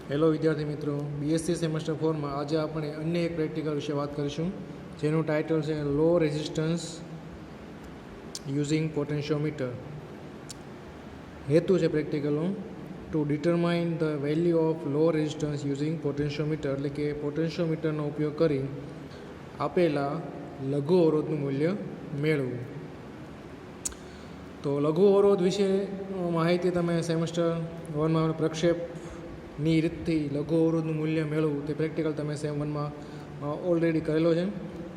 Hello વિદ્યાર્થી મિત્રો, BSc semester 4માં આજે આપણે અન્ય એક પ્રેક્ટિકલ વિશે વાત કરીશું, જેનું ટાઇટલ છે લો રેઝિસ્ટન્સ યુઝિંગ પોટેન્શિયોમીટર. હેતુ છે પ્રેક્ટિકલનો to determine the value of low resistance using potentiometer, એટલે કે પોટેન્શિયોમીટરનો ઉપયોગ કરી આપેલા લઘુ અવરોધનું મૂલ્ય મેળવવું. તો લઘુ અવરોધ વિશે માહિતી તમે સેમેસ્ટર 1માં પ્રક્ષેપની રીતથી લઘુ અવરોધનું મૂલ્ય મેળવવું તે પ્રેક્ટિકલ તમે સેમ 1માં ઓલરેડી કરેલો છે.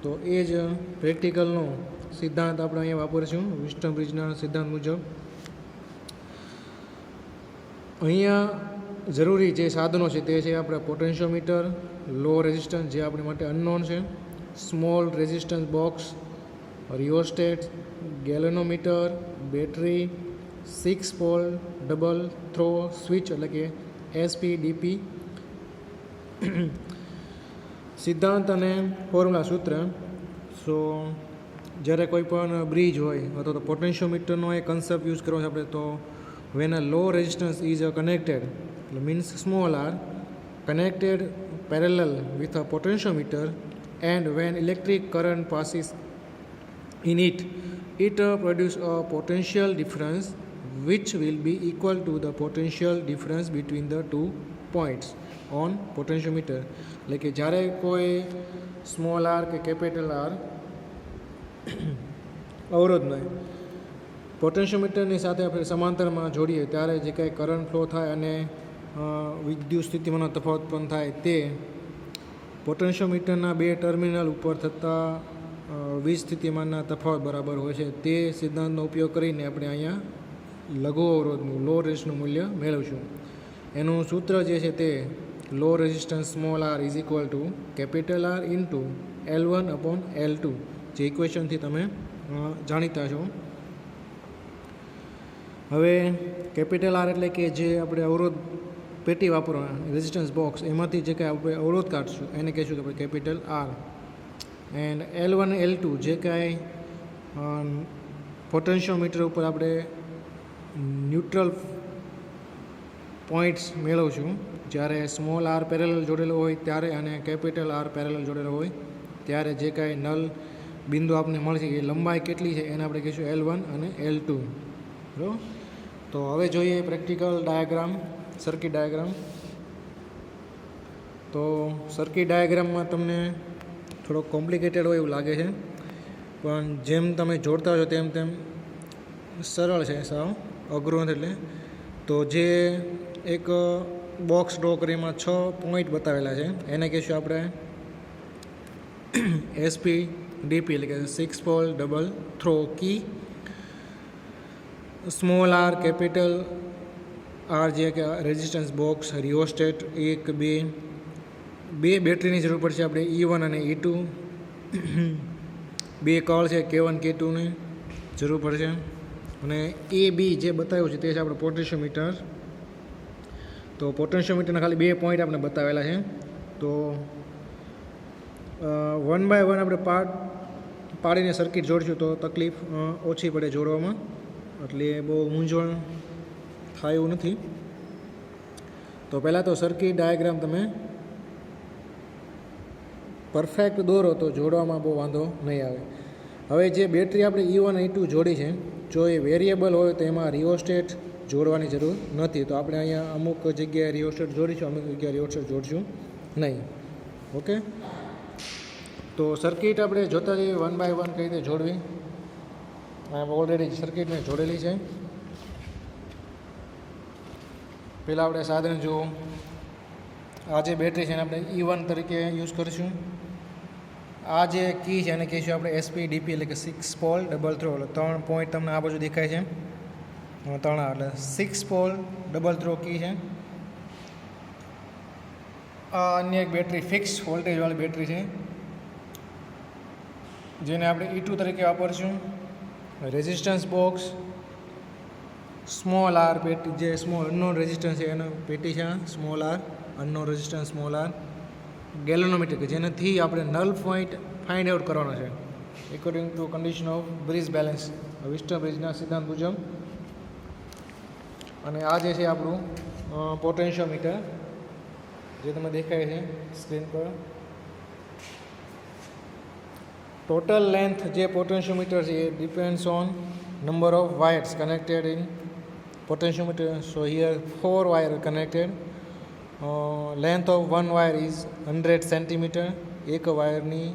તો એ જ પ્રેક્ટિકલનો સિદ્ધાંત આપણે અહીંયા વાપરીશું વિસ્ટમ બ્રિજના સિદ્ધાંત મુજબ. અહીંયા જરૂરી જે સાધનો છે તે છે આપણે પોટેન્શિયોમીટર, લો રેઝિસ્ટન્સ જે આપણી માટે અનનોન છે, small resistance box, rheostat, galvanometer, battery, 6 pole double throw switch એટલે કે એસપીડીપી. સિદ્ધાંત અને ફોર્મ્યુલા સૂત્ર. સો જ્યારે કોઈ પણ બ્રિજ હોય અથવા તો પોટેન્શિયોમીટરનો એ કન્સેપ્ટ યુઝ કરવો છે આપણે, તો when a low resistance is connected, means small r, connected parallel with a potentiometer, and when electric current passes in it, it produces a potential difference which will be equal to the potential difference between the two points on potentiometer. એટલે કે જ્યારે કોઈ small R કે capital R અવરોધને પોટેન્શિયોમીટરની સાથે આપણે સમાંતરમાં જોડીએ ત્યારે જે કાંઈ કરંટ ફ્લો થાય અને વિદ્યુત સ્થિતિમાનનો તફાવત ઉત્પન્ન થાય તે પોટેન્શિયોમીટરના બે ટર્મિનલ ઉપર થતા વીજ સ્થિતિમાનના તફાવત બરાબર હોય છે. તે સિદ્ધાંતનો ઉપયોગ કરીને આપણે અહીંયા લઘુ અવરોધનું લો રેઝિસ્ટન્સનું મૂલ્ય મેળવીશું. એનું સૂત્ર જે છે તે low resistance small R is equal to capital R into L1/L2, જે ઇક્વેશનથી તમે જાણીતા છો. હવે કેપિટલ આર એટલે કે જે આપણે અવરોધ પેટી વાપરવાના રેઝિસ્ટન્સ બોક્સ, એમાંથી જે કાંઈ આપણે અવરોધ કાઢશું એને કહીશું કે આપણે capital R. And L1 L2 જે કાંઈ પોટેન્શિયોમીટર ઉપર આપણે ન્યુટ્રલ પોઈન્ટ્સ મેળવશું જ્યારે સ્મોલ આર પેરેલલ જોડેલો હોય ત્યારે અને કેપિટલ આર પેરેલલ જોડેલો હોય ત્યારે જે કાંઈ નલ બિંદુ આપણને મળશે એ લંબાઈ કેટલી છે એને આપણે કહીશું L1 અને L2. બરાબર. તો હવે જોઈએ પ્રેક્ટિકલ ડાયાગ્રામ, સર્કિટ ડાયાગ્રામ. તો સર્કિટ ડાયાગ્રામમાં તમને થોડોક કોમ્પ્લિકેટેડ હોય એવું લાગે છે, પણ જેમ તમે જોડતા છો તેમ તેમ સરળ છે, સાવ અઘરું નથી. એટલે તો જે એક બોક્સ ડ્રો કરીમાં 6 પોઈન્ટ બતાવેલા છે એને કહીશું આપણે એસપીડીપી એટલે કે 6 પોલ ડબલ થ્રો કી. સ્મોલ આર, કેપિટલ આર જે કે રેઝિસ્ટન્સ બોક્સ, રિયોસ્ટેટ 1, 2 બેટરીની જરૂર પડશે આપણે E1 અને E2, 2 કળ છે K1 K2ની જરૂર પડશે, અને AB જે બતાવ્યું છે તે છે આપણે પોટેન્શિયોમીટર. તો પોટેન્શિયોમીટરના ખાલી 2 પોઈન્ટ આપણે બતાવેલા છે. તો 1 બાય 1 આપણે પાડીને સર્કિટ જોડીશું તો તકલીફ ઓછી પડે જોડવામાં, એટલે બહુ મૂંઝવણ થાય એવું નથી. તો પહેલાં તો સર્કિટ ડાયાગ્રામ તમે પરફેક્ટ દોરો તો જોડવામાં બહુ વાંધો નહીં આવે. હવે જે બેટરી આપણે E1 અને E2 જોડી છે, જો એ વેરિયેબલ હોય તો એમાં રિયોસ્ટેટ જોડવાની જરૂર નથી. તો આપણે અહીંયા અમુક જગ્યાએ રિયોસ્ટેટ જોડીશું, અમુક જગ્યાએ રિયોસ્ટેટ જોડીશું નહીં. ઓકે. તો સર્કિટ આપણે જોતા જઈએ 1 બાય 1 કઈ રીતે જોડવી. ઓલરેડી સર્કિટને જોડેલી છે. પહેલાં આપણે સાધન જુઓ. આ જે બેટરી છે એને આપણે E1 તરીકે યુઝ કરીશું. આ જે કી છે એને કહીશું આપણે એસપીડીપી એટલે કે 6 પોલ ડબલ થ્રો. એટલે 3 પોઈન્ટ તમને આ બાજુ દેખાય છે, 3 એટલે 6 પોલ ડબલ થ્રો કી છે. આ અન્ય એક બેટરી ફિક્સ વોલ્ટેજવાળી બેટરી છે જેને આપણે E2 તરીકે વાપરીશું. રેઝિસ્ટન્સ બોક્સ સ્મોલ આર પેટી, જે સ્મોલ અનનોન રેઝિસ્ટન્સ છે એનો પેટી છે, small R unknown resistance small R. Galvanometer કે જેનાથી આપણે નલ પોઈન્ટ ફાઇન્ડ આઉટ કરવાનો છે according to condition of bridge balance Wheatstone બ્રિજના સિદ્ધાંત મુજબ. અને આ જે છે આપણું પોટેન્શિયોમીટર. જે તમે દેખાય છે સ્ક્રીન પર. ટોટલ લેન્થ જે પોટેન્શિયોમીટર છે એ depends on number of wires connected in potentiometer. So here 4 wires connected. Length of one wire is 100 centimeter. એક વાયરની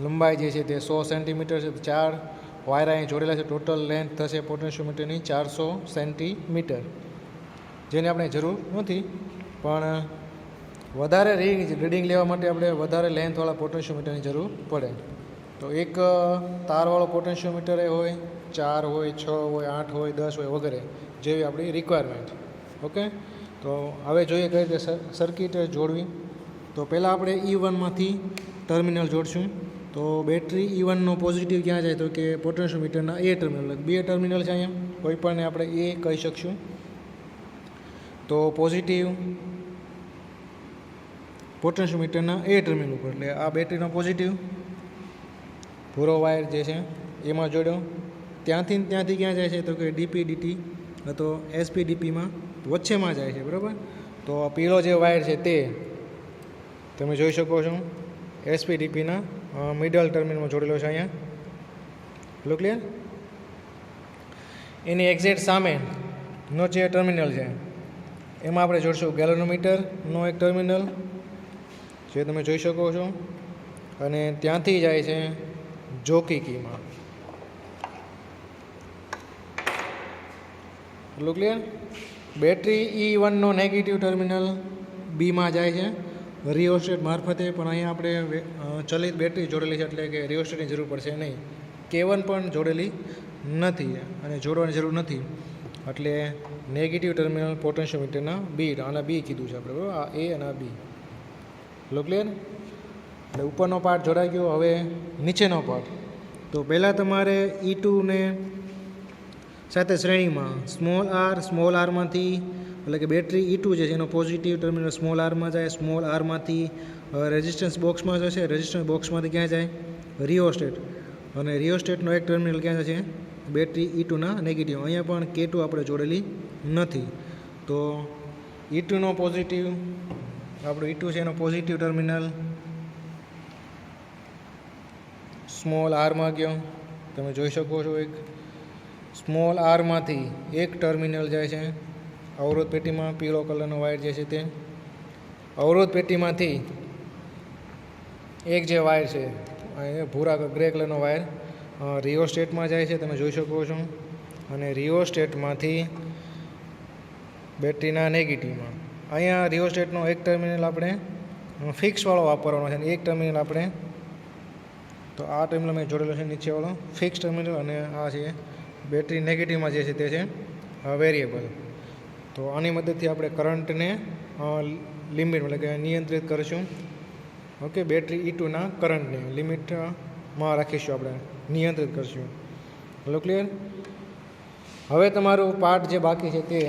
લંબાઈ જે છે તે 100 સેન્ટીમીટર છે. તો 4 વાયર અહીં જોડેલા છે. ટોટલ લેન્થ થશે પોટેન્શિયોમીટરની 400 સેન્ટીમીટર, જેની આપણે જરૂર નથી, પણ વધારે રીડિંગ લેવા માટે આપણે વધારે લેન્થવાળા પોટેન્શિયોમીટરની જરૂર પડે. તો એક તારવાળો પોટેન્શિયોમીટર હોય, 4 હોય, 6 હોય, 8 હોય, 10 હોય વગેરે, જેવી આપણી રિક્વાયરમેન્ટ. ઓકે, તો હવે જોઈએ કઈ રીતે સર્કિટ જોડવી. તો પહેલાં આપણે E1માંથી ટર્મિનલ જોડશું. તો બેટરી E1નો પોઝિટિવ ક્યાં જાય? તો કે પોટેન્શિયોમીટરના એ ટર્મિનલ. 2 ટર્મિનલ છે અહીંયા, કોઈ પણને આપણે એ કહી શકશું. તો પોઝિટિવ પોટેન્શિયોમીટરના એ ટર્મિનલ ઉપર, એટલે આ બેટરીનો પોઝિટિવ ભૂરો વાયર જે છે એમાં જોડ્યો. ત્યાંથી ક્યાં જાય છે? તો કે ડીપી ડીટી અથવા એસપીડીપીમાં વચ્ચેમાં જાય છે, બરાબર. તો પીળો જે વાયર છે તે તમે જોઈ શકો છો એસપીડીપીના મિડલ ટર્મિનલમાં જોડેલો છે અહીંયા. લો ક્લિયર. એની એક્ઝેક્ટ સામેનો જે ટર્મિનલ છે એમાં આપણે જોડશું ગેલેનોમીટરનો એક ટર્મિનલ, જે તમે જોઈ શકો છો, અને ત્યાંથી જાય છે જોકી કીમાં. એટલું ક્લિયર. બેટરી E1નો નેગેટિવ ટર્મિનલ બીમાં જાય છે રિયોસ્ટેટ મારફતે, પણ અહીંયા આપણે ચલિત બેટરી જોડેલી છે એટલે કે રિયોસ્ટેટની જરૂર પડશે નહીં. K1 પણ જોડેલી નથી અને જોડવાની જરૂર નથી, એટલે નેગેટિવ ટર્મિનલ પોટેન્શિયોમીટરના બી, આના બી કીધું છે આપણે, બરાબર. આ એ અને આ બી. એટલું ક્લિયર. એટલે ઉપરનો પાર્ટ જોડાઈ ગયો. હવે નીચેનો પાર્ટ. તો પહેલાં તમારે E2ને સાથે શ્રેણીમાં સ્મોલ આરમાંથી, એટલે કે બેટરી E2 જે છે એનો પોઝિટિવ ટર્મિનલ સ્મોલ આરમાં જાય. સ્મોલ આરમાંથી રેઝિસ્ટન્સ બોક્સમાં જશે. રેઝિસ્ટન્સ બોક્સમાંથી ક્યાં જાય? રિયોસ્ટેટ. અને રિયોસ્ટેટનો એક ટર્મિનલ ક્યાં જશે? બેટરી E2ના નેગેટિવ. અહીંયા પણ K2 આપણે જોડેલી નથી. તો E2નો પોઝિટિવ, આપણું E2 છે એનો પોઝિટિવ ટર્મિનલ સ્મોલ આરમાં ગયો. તમે જોઈ શકો છો એક સ્મોલ આરમાંથી એક ટર્મિનલ જાય છે અવરોધ પેટીમાં. પીળો કલરનો વાયર જે છે તે અવરોધ પેટીમાંથી એક જે વાયર છે ભૂરા ગ્રે કલરનો વાયર રિયોસ્ટેટમાં જાય છે, તમે જોઈ શકો છો. અને રિયોસ્ટેટમાંથી બેટરીના નેગેટિવમાં. અહીંયા રિયોસ્ટેટનો એક ટર્મિનલ આપણે ફિક્સવાળો વાપરવાનો છે અને એક ટર્મિનલ આપણે, તો આ ટર્મિનલ મેં જોડેલો છે નીચેવાળો ફિક્સ ટર્મિનલ, અને આ છે બેટરી નેગેટિવમાં જે છે તે છે વેરિયેબલ. તો આની મદદથી આપણે કરંટને લિમિટ, એટલે કે નિયંત્રિત કરીશું. ઓકે, બેટરી E2ના કરંટને લિમિટમાં રાખીશું, આપણે નિયંત્રિત કરીશું. Hello clear. હવે તમારું પાર્ટ જે બાકી છે તે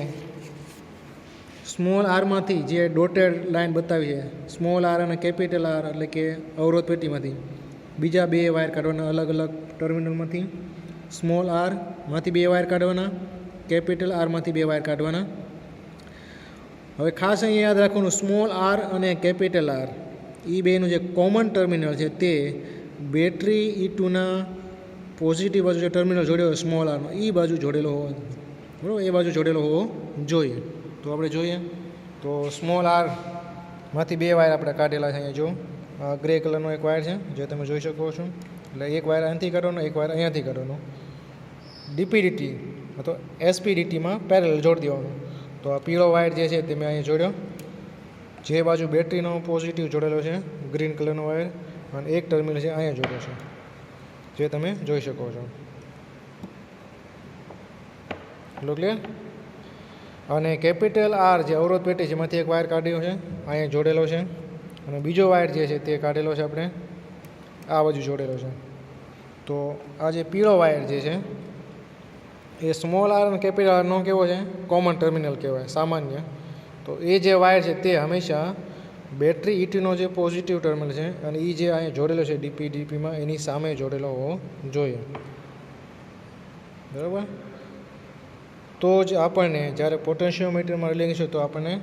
સ્મોલ આરમાંથી જે ડોટેડ લાઇન બતાવી છે, સ્મોલ આર અને કેપિટલ આર, એટલે કે અવરોધ પેટીમાંથી બીજા 2 વાયર કાઢવાના અલગ અલગ ટર્મિનલમાંથી. સ્મોલ આરમાંથી 2 વાયર કાઢવાના, કેપિટલ આરમાંથી 2 વાયર કાઢવાના. હવે ખાસ અહીં યાદ રાખવાનું, સ્મોલ આર અને કેપિટલ આર એ બેનું જે કોમન ટર્મિનલ છે તે બેટરી E2ના પોઝિટિવ બાજુ જે ટર્મિનલ જોડ્યો હોય સ્મોલ આરમાં, એ બાજુ જોડેલો હોવો, બરાબર, એ બાજુ જોડેલો હોવો જોઈએ. તો આપણે જોઈએ તો સ્મોલ આરમાંથી 2 વાયર આપણે કાઢેલા છે. અહીંયા જો ગ્રે કલરનો એક વાયર છે જે તમે જોઈ શકો છો. એટલે એક વાયર અહીંથી કાઢવાનો, એક વાયર અહીંયાથી કાઢવાનો. ડીપીડીટી અથવા એસપીડીટીમાં પેરેલલ જોડી દેવાનું. તો આ પીળો વાયર જે છે તે મેં અહીંયા જોડ્યો, જે બાજુ બેટરીનો પોઝિટિવ જોડેલો છે ગ્રીન કલરનો વાયર, અને એક ટર્મિનલ છે અહીંયા જોડ્યો છે, જે તમે જોઈ શકો છો. એટલું ક્લિયર. અને કેપિટલ આર જે અવરોધ પેટી છે એમાંથી એક વાયર કાઢ્યો છે, અહીંયા જોડેલો છે. અને બીજો વાયર જે છે તે કાઢેલો છે આપણે આ બાજુ જોડેલો છે. તો આ જે પીળો વાયર જે છે એ સ્મોલ આર અને કેપિટલ આરનો કેવો છે? કોમન ટર્મિનલ કહેવાય, સામાન્ય. તો એ જે વાયર છે તે હંમેશા બેટરી E2નો જે પોઝિટિવ ટર્મિનલ છે અને એ જે અહીંયા જોડેલો છે ડીપીમાં એની સામે જોડેલો હોવો જોઈએ, બરાબર. તો જ આપણને જ્યારે પોટેન્શિયોમીટરમાં રીડિંગ છે તો આપણને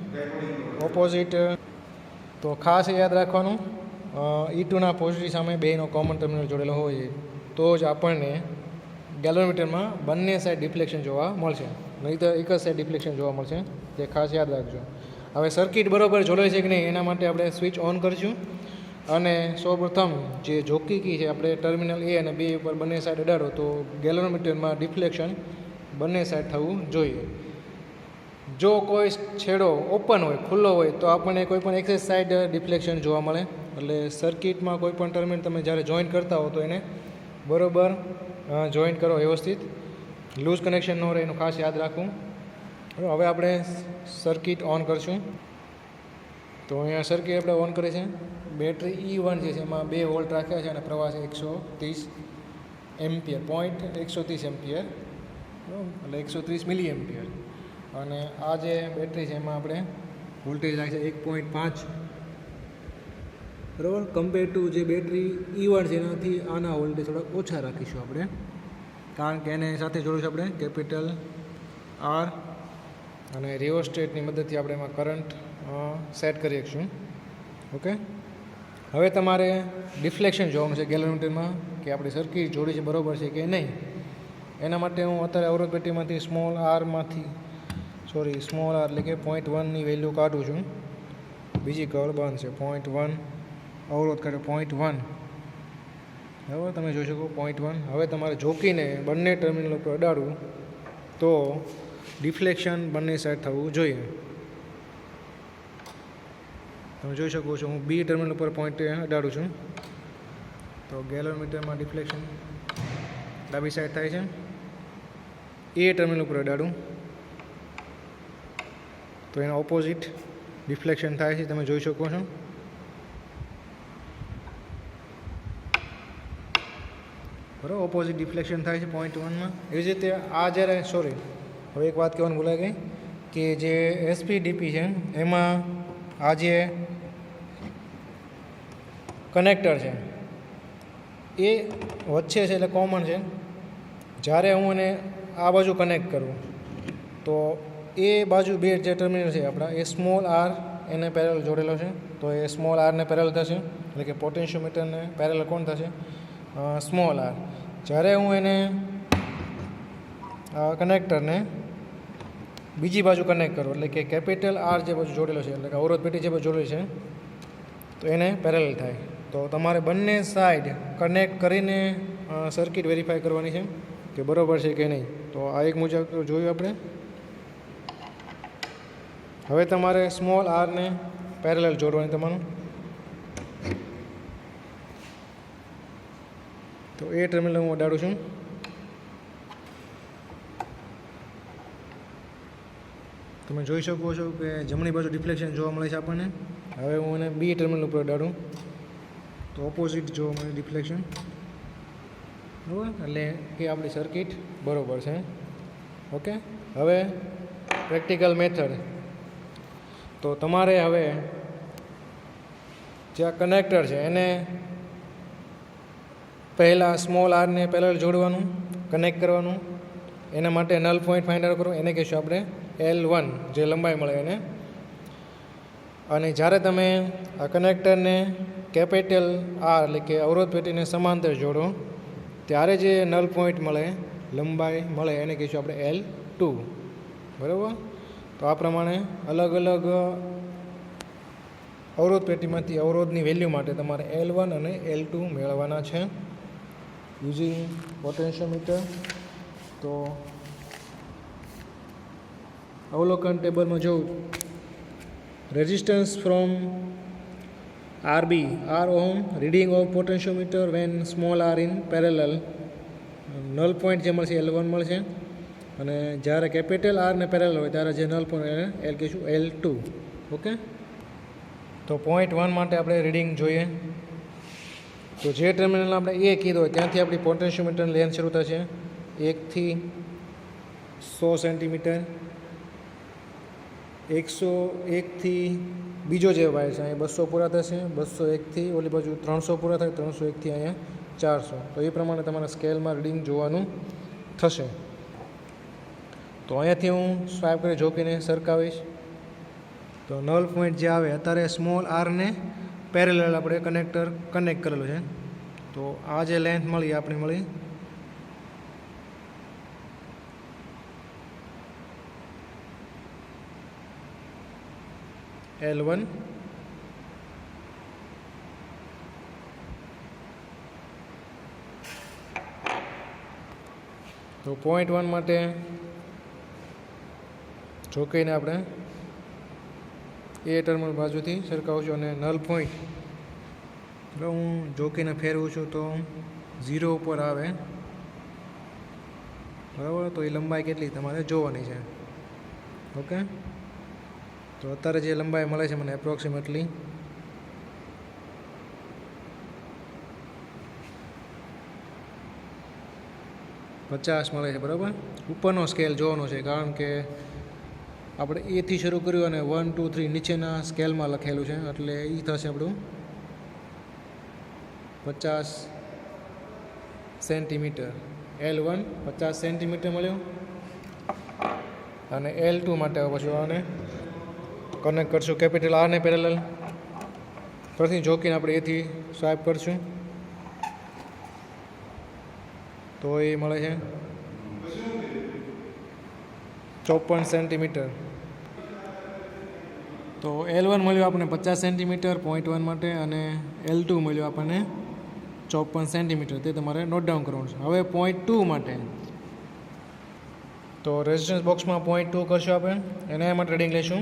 ઓપોઝિટ. તો ખાસ યાદ રાખવાનું E2ના પોઝિટિવ સામે બેનો કોમન ટર્મિનલ જોડેલો હોય છે તો જ આપણને ગેલ્વેનોમીટરમાં બંને સાઈડ ડિફ્લેક્શન જોવા મળશે, નહીં તો એક જ સાઈડ ડિફ્લેક્શન જોવા મળશે. તે ખાસ યાદ રાખજો. હવે સર્કિટ બરાબર જોડાય છે કે નહીં એના માટે આપણે સ્વિચ ઓન કરીશું અને સૌપ્રથમ જે જોકી કી છે આપણે ટર્મિનલ A અને B ઉપર બંને સાઈડ અડાડો તો ગેલ્વેનોમીટરમાં ડિફ્લેક્શન બંને સાઈડ થવું જોઈએ. જો કોઈ છેડો ઓપન હોય, ખુલ્લો હોય તો આપણને કોઈ પણ એક સાઈડ ડિફ્લેક્શન જોવા મળે. એટલે સર્કિટમાં કોઈ પણ ટર્મિનલ તમે જ્યારે જોઈન્ટ કરતા હો તો એને બરાબર જોઈન્ટ કરો વ્યવસ્થિત, લૂઝ કનેક્શન ન રહે એનું ખાસ યાદ રાખવું. હવે આપણે સર્કિટ ઓન કરશું. તો અહીંયા સર્કિટ આપણે ઓન કરી છે. બેટરી E1 જે છે એમાં 2 વોલ્ટ રાખ્યા છે અને પ્રવાહ છે 130 એમ્પિયર, 130 એમ્પિયર, એટલે 130 મિલી એમ્પિયર. અને આ જે બેટરી છે એમાં આપણે વોલ્ટેજ રાખશે 1.5, બરાબર. કમ્પેર ટુ જે બેટરી E1 છે એનાથી આના વોલ્ટેજ થોડા ઓછા રાખીશું આપણે, કારણ કે એને સાથે જોડીશું આપણે કેપિટલ R અને રિયોસ્ટેટની મદદથી આપણે એમાં કરંટ સેટ કરી શકીશું. ઓકે. હવે તમારે ડિફ્લેક્શન જોવાનું છે ગેલ્વેનોમીટરમાં કે આપણી સર્કિટ જોડી છે બરાબર છે કે નહીં. એના માટે હું અત્યારે અવરોધ પેટીમાંથી સ્મોલ R એટલે કે 0.1ની વેલ્યુ કાઢું છું. બીજી કળ બંધ છે, 0.1 અવરોધ કાઢ્યો, 0.1, બરાબર. તમે જોઈ શકો 0.1. હવે તમારે જોકીને બંને ટર્મિનલ ઉપર અડાડવું તો ડિફ્લેક્શન બંને સાઈડ થવું જોઈએ. તમે જોઈ શકો છો હું B ટર્મિનલ ઉપર પોઈન્ટ અડાડું છું તો ગેલ્વેનોમીટરમાં ડિફ્લેક્શન ડાબી સાઈડ થાય છે. A ટર્મિનલ ઉપર અડાડું તો એના ઓપોઝિટ ડિફ્લેક્શન થાય છે, તમે જોઈ શકો છો. બરાબર, ઓપોઝિટ ડિફ્લેક્શન થાય છે 0.1માં. એવી જ રીતે આ જ્યારે હવે એક વાત કહેવાનું ભૂલાઈ ગઈ કે જે SDP છે એમાં આ જે કનેક્ટર છે એ વચ્ચે છે એટલે કોમન છે. જ્યારે હું એને આ બાજુ કનેક્ટ કરું તો એ બાજુ બે જે ટર્મિનલ છે આપણા એ સ્મોલ R એને પેરેલલ જોડેલો છે તો એ સ્મોલ R ને પેરેલલ થશે, એટલે કે પોટેન્શિયોમીટરને પેરેલલ કોણ થશે? Small R. જ્યારે હું એને કનેક્ટરને બીજી બાજુ કનેક્ટ કરું એટલે કે કેપિટલ R જે બાજુ જોડેલો છે એટલે કે અવરોધ પેટી જે બાજુ જોડેલી છે તો એને પેરેલલ થાય. તો તમારે બંને સાઈડ કનેક્ટ કરીને સર્કિટ વેરીફાઈ કરવાની છે કે બરાબર છે કે નહીં. તો આ એક મુજબ જોયું આપણે. હવે તમારે સ્મોલ R ને પેરેલલ જોડવાની તમારું. તો એ ટર્મિનલ હું અડાડું છું. તમે જોઈ શકો છો કે જમણી બાજુ ડિફ્લેક્શન જોવા મળે છે આપણને. હવે હું એને B ટર્મિનલ ઉપર અડાડું તો ઓપોઝિટ જોવા મળે ડિફ્લેક્શન, બરાબર, એટલે કે આપણી સર્કિટ બરાબર છે. ઓકે. હવે પ્રેક્ટિકલ મેથડ. તો તમારે હવે જે આ કનેક્ટર છે એને પહેલાં સ્મોલ આરને પેરેલલ જોડવાનું, કનેક્ટ કરવાનું. એના માટે નલ પોઈન્ટ ફાઇન્ડ આઉટ કરો, એને કહીશું આપણે L1 જે લંબાઈ મળે એને. અને જ્યારે તમે આ કનેક્ટરને કેપિટલ R એટલે કે અવરોધ પેટીને સમાંતર જોડો ત્યારે જે નલ પોઈન્ટ મળે, લંબાઈ મળે એને કહીશું આપણે L2, બરાબર. તો આ પ્રમાણે અલગ અલગ અવરોધ પેટીમાંથી અવરોધની વેલ્યુ માટે તમારે L1 અને L2 મેળવવાના છે યુઝિંગ પોટેન્શિયોમીટર. તો અવલોકન ટેબલમાં જો resistance from RB, R ohm, reading of potentiometer when small R in parallel, null point જે મળશે L1 મળશે અને જ્યારે કેપિટલ R ને પેરેલલ હોય ત્યારે જે નલ પોઈન્ટ એને L કહીશું L2. ઓકે. તો 0.1 માટે આપણે રીડિંગ જોઈએ. તો જે ટર્મિનલ આપણે A કીધો હોય ત્યાંથી આપણી પોટેન્શિયોમીટરની લેન્થ શરૂ થશે 1 થી 100 સેન્ટીમીટર. 101 થી બીજો જે વાયર છે અહીંયા 200 પૂરા થશે, 201 થી ઓલી બાજુ 300 પૂરા થાય, 301 થી અહીંયા 400. તો એ પ્રમાણે તમારા સ્કેલમાં રીડિંગ જોવાનું થશે. તો અહીંયાથી હું સ્વાઇપ કરી જોકીને સરખાવીશ. તો નલ પોઈન્ટ જે આવે અત્યારે સ્મોલ આરને પેરેલલ આપણે કનેક્ટર કનેક્ટ કરેલું છે. તો આ જે લેન્થ મળી આપણે મળી L1. તો 0.1 માટે જોકીને આપણે એ ટર્મિનલ બાજુથી સરખાવું છું અને નલ પોઈન્ટ એટલે હું જોકીને ફેરવું છું તો 0 ઉપર આવે, બરાબર. તો એ લંબાઈ કેટલી તમારે જોવાની છે. ઓકે, તો અત્યારે જે લંબાઈ મળે છે મને એપ્રોક્સિમેટલી 50 મળે છે, બરાબર. ઉપરનો સ્કેલ જોવાનો છે કારણ કે આપણે એથી શરૂ કર્યું અને 1 2 3 નીચેના સ્કેલમાં લખેલું છે એટલે એ થશે આપણું 50 સેન્ટીમીટર. L1 50 સેન્ટીમીટર મળ્યું અને L2 માટે પછી આને કનેક્ટ કરશું કેપિટલ આરને પેરેલલ. પછી જોકીને આપણે એથી સ્વાઇપ કરશું તો એ મળે છે 54 સેન્ટીમીટર. તો L1 મળ્યું આપણને 50 સેન્ટીમીટર 0.1 માટે અને L2 મળ્યું આપણને 54 સેન્ટીમીટર. તે તમારે નોટ ડાઉન કરવાનું છે. હવે 0.2 માટે તો રેઝિસ્ટન્સ બોક્સમાં 0.2 કરશું આપણે, એના માટે રીડિંગ લઈશું.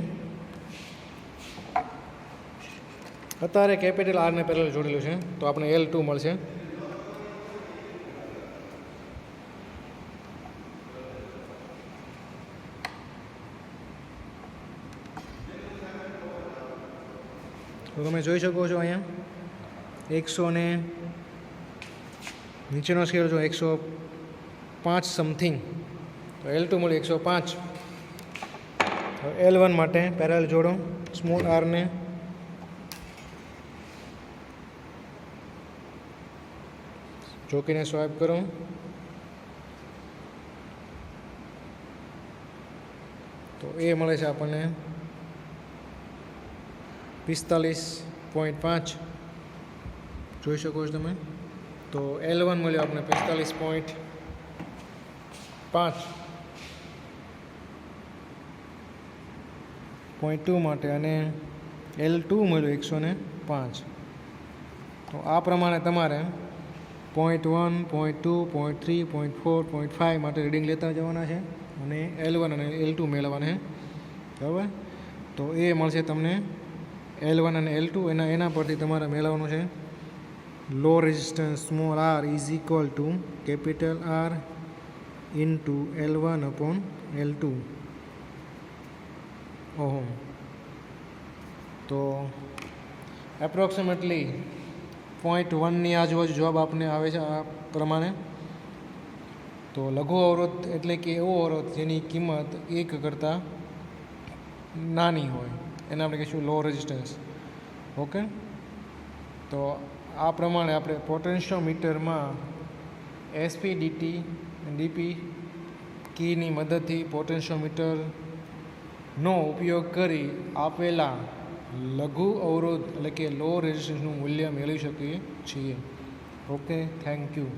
અત્યારે કેપિટલ આરને પેરેલલ જોડેલું છે તો આપણે L2 મળશે. તો તમે જોઈ શકો છો અહીંયા 100 ને નીચેનો સ્કેલ જો 105 સમથિંગ, તો L2 મળ્યું 105. L1 માટે પેરેલલ જોડો સ્મોલ આરને, જોકીને સ્વાઇપ કરો તો એ મળે છે આપણને 45.5. જોઈ શકો છો તમે. તો L1 મળ્યો આપણે 45.5 0.2 માટે અને L2 મળ્યું 105. તો આ પ્રમાણે તમારે 0.1 0.2 0.3 0.4 0.5 માટે રીડિંગ લેતા જવાના છે અને L1 અને L2 મેળવવાના છે, બરાબર. તો એ મળશે તમને L1 અને L2. એના પરથી તમારે મેળવવાનું છે low resistance small R is equal to capital R into L1 upon L2 ohm. તો એપ્રોક્સિમેટલી 0.1ની આજુબાજુ જવાબ આપને આવે છે આ પ્રમાણે. તો લઘુ અવરોધ એટલે કે એવો અવરોધ જેની કિંમત 1 કરતાં નાની હોય એને આપણે કહીશું લો રેઝિસ્ટન્સ. ઓકે, તો આ પ્રમાણે આપણે પોટેન્શિયોમીટરમાં એસપી કીની મદદથી પોટેન્શિયોમીટરનો ઉપયોગ કરી આપેલા લઘુ અવરોધ એટલે કે લો રેઝિસ્ટન્સનું મૂલ્ય મેળવી શકીએ છીએ. Okay, thank you.